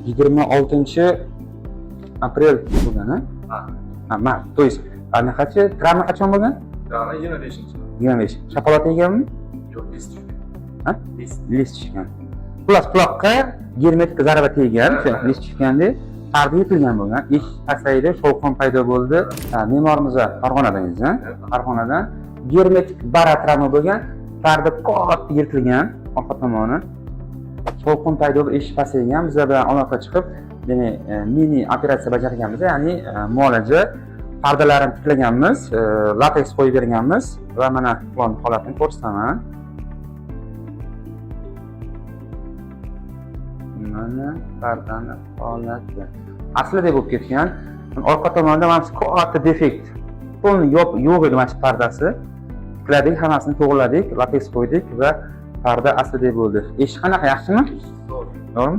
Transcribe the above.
26-aprel bo'lgan, ha? Ha, mart. To есть, qanaqa travma qachon bo'lgan? Travma 25-chi. 25. Shokolad yeganmi? Yo'q, list tushgan. Ha? List tushgan. Quloqqa germetik zarba teggan, o'sha list tushganda parda yitilgan bo'lgan. Eshik pasaydi, shovqin paydo bo'ldi. Me'morimiz Farg'onadangiz, ha? Farg'onadan germetik bara travma bo'lgan, parda katta yirtilgan orqa tomoni. Shovqin paydo bo'lib eshik pasaygan, bizlar bilan aloqa chiqib, ya'ni mini operatsiya bajarganmiz, ya'ni muolaja, pardalarini tiklaganmiz, lateks qo'yib berganmiz va mana plon holatini ko'rsataman. Mana pardani holati. Aslida bo'lib ketgan. Orqa tomonda mana shu katta defekt. To'liq yo'q edi mana shu pardasi. Tikladik, hammasini to'g'riladik, lateks qo'ydik va parda aslida bo'ldi. Eshik qanaqa, yaxshimi? To'g'rimi?